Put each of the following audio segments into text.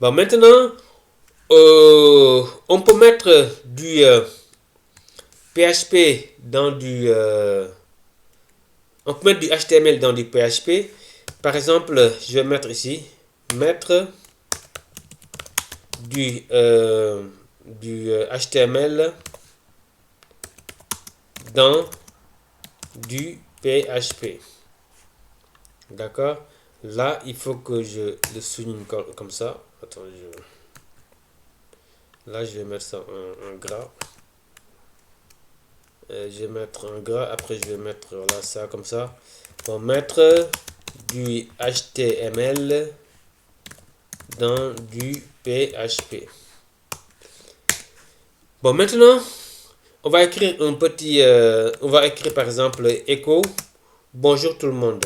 Bon, maintenant, on peut mettre du PHP dans du... on peut mettre du HTML dans du PHP. Par exemple, je vais mettre ici, mettre du HTML dans du PHP. D'accord? Là, il faut que je le souligne comme ça. Attends, là, je vais mettre ça en gras. Je vais mettre en gras. Après, je vais mettre là ça comme ça. Pour mettre du HTML dans du PHP. Bon, maintenant, on va écrire un petit... on va écrire par exemple echo. Bonjour tout le monde.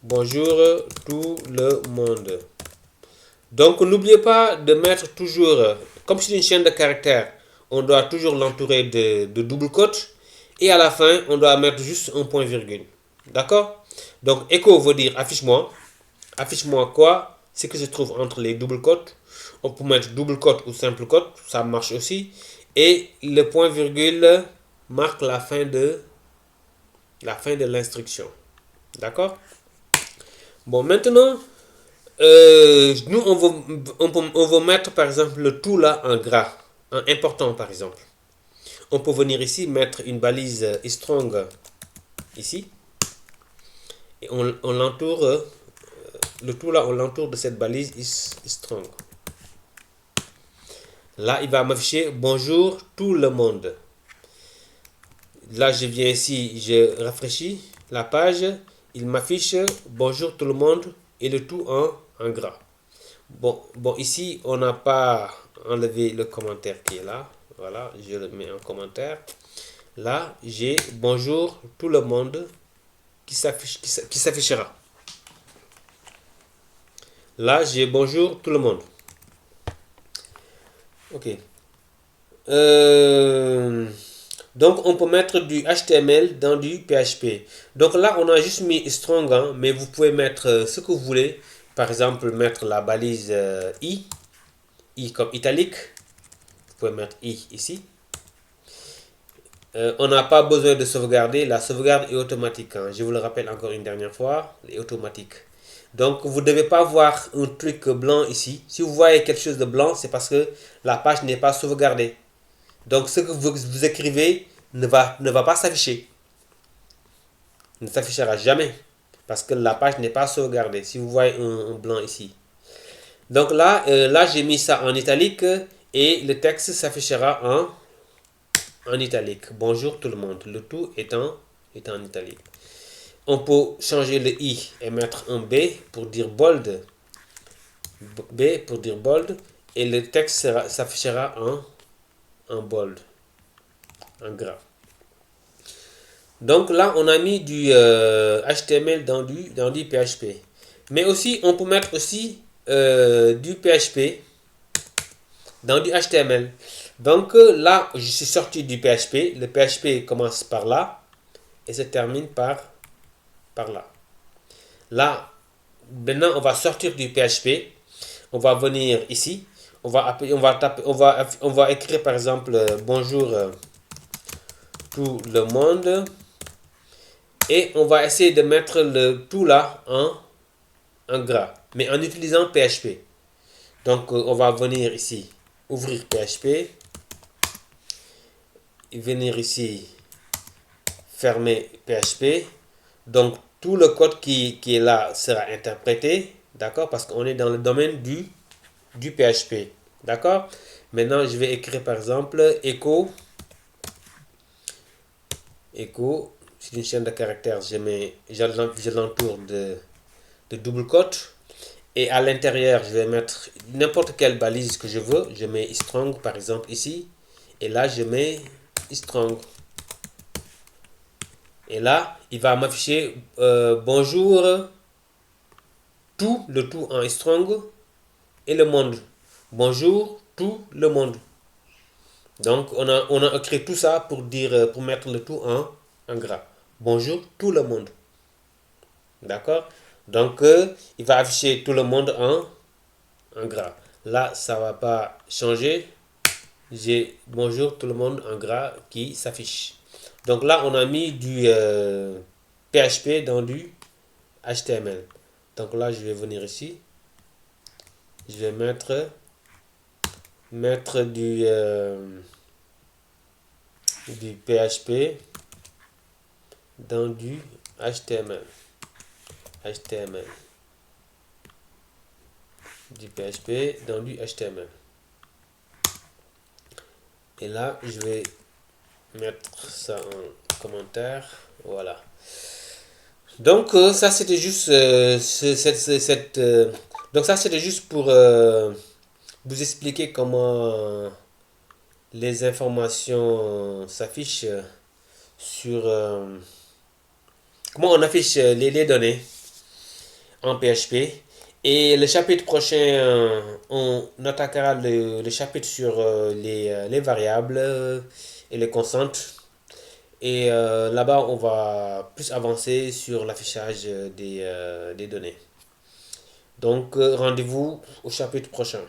Bonjour tout le monde. Donc, n'oubliez pas de mettre toujours, comme c'est une chaîne de caractères, on doit toujours l'entourer de double quote. Et à la fin, on doit mettre juste un point virgule. D'accord? Donc, echo veut dire affiche-moi. Affiche-moi quoi? Ce que se trouve entre les double quotes. On peut mettre double quote ou simple quote. Ça marche aussi. Et le point virgule marque la fin de l'instruction. D'accord? Bon, maintenant, nous, on va mettre par exemple le tout là en gras, en important par exemple. On peut venir ici mettre une balise strong ici. Et on l'entoure, le tout là, on l'entoure de cette balise strong. Là, il va m'afficher bonjour tout le monde. Là, je viens ici, je rafraîchis la page. Il m'affiche bonjour tout le monde et le tout en gras. Bon, ici, on n'a pas enlevé le commentaire qui est là. Voilà, je le mets en commentaire. Là, j'ai bonjour tout le monde qui s'affichera. Là, j'ai bonjour tout le monde. Ok. Donc, on peut mettre du HTML dans du PHP. Donc là, on a juste mis strong, hein, mais vous pouvez mettre ce que vous voulez. Par exemple, mettre la balise I comme italique. Vous pouvez mettre I ici. On n'a pas besoin de sauvegarder. La sauvegarde est automatique. Hein. Je vous le rappelle encore une dernière fois. Elle est automatique. Donc, vous ne devez pas voir un truc blanc ici. Si vous voyez quelque chose de blanc, c'est parce que la page n'est pas sauvegardée. Donc, ce que vous écrivez ne va pas s'afficher. Ne s'affichera jamais. Parce que la page n'est pas sauvegardée. Si vous voyez un blanc ici. Donc là, j'ai mis ça en italique. Et le texte s'affichera en italique. Bonjour tout le monde. Le tout est en italique. On peut changer le I et mettre un B pour dire bold. B pour dire bold. Et le texte s'affichera en bold. En gras. Donc là, on a mis du HTML dans du PHP. Mais aussi, on peut mettre aussi du PHP dans du HTML. Donc là, je suis sorti du PHP. Le PHP commence par là et se termine par là. Là, maintenant, on va sortir du PHP. On va venir ici. On va écrire par exemple bonjour tout le monde. Et on va essayer de mettre le tout là en gras, mais en utilisant PHP. Donc, on va venir ici, ouvrir PHP. Et venir ici, fermer PHP. Donc, tout le code qui est là sera interprété. D'accord? Parce qu'on est dans le domaine du PHP. D'accord? Maintenant, je vais écrire par exemple echo. Echo. C'est une chaîne de caractères. Je l'entoure de double quote. Et à l'intérieur, je vais mettre n'importe quelle balise que je veux. Je mets strong par exemple ici. Et là, je mets strong. Et là, il va m'afficher bonjour le tout en strong et le monde. Bonjour tout le monde. Donc, on a écrit tout ça pour mettre le tout en gras. Bonjour tout le monde. D'accord? Donc, il va afficher tout le monde en gras. Là, ça va pas changer. J'ai bonjour tout le monde en gras qui s'affiche. Donc là, on a mis du PHP dans du HTML. Donc là, je vais venir ici. Je vais mettre du PHP dans du HTML. HTML. Du PHP dans du HTML. Et là, je vais mettre ça en commentaire. Voilà. Donc, ça, c'était juste donc ça, c'était juste pour vous expliquer comment les informations s'affichent sur comment on affiche les données en PHP. Et le chapitre prochain, on attaquera le chapitre sur les variables et les constantes. Et là-bas, on va plus avancer sur l'affichage des données. Donc, rendez-vous au chapitre prochain.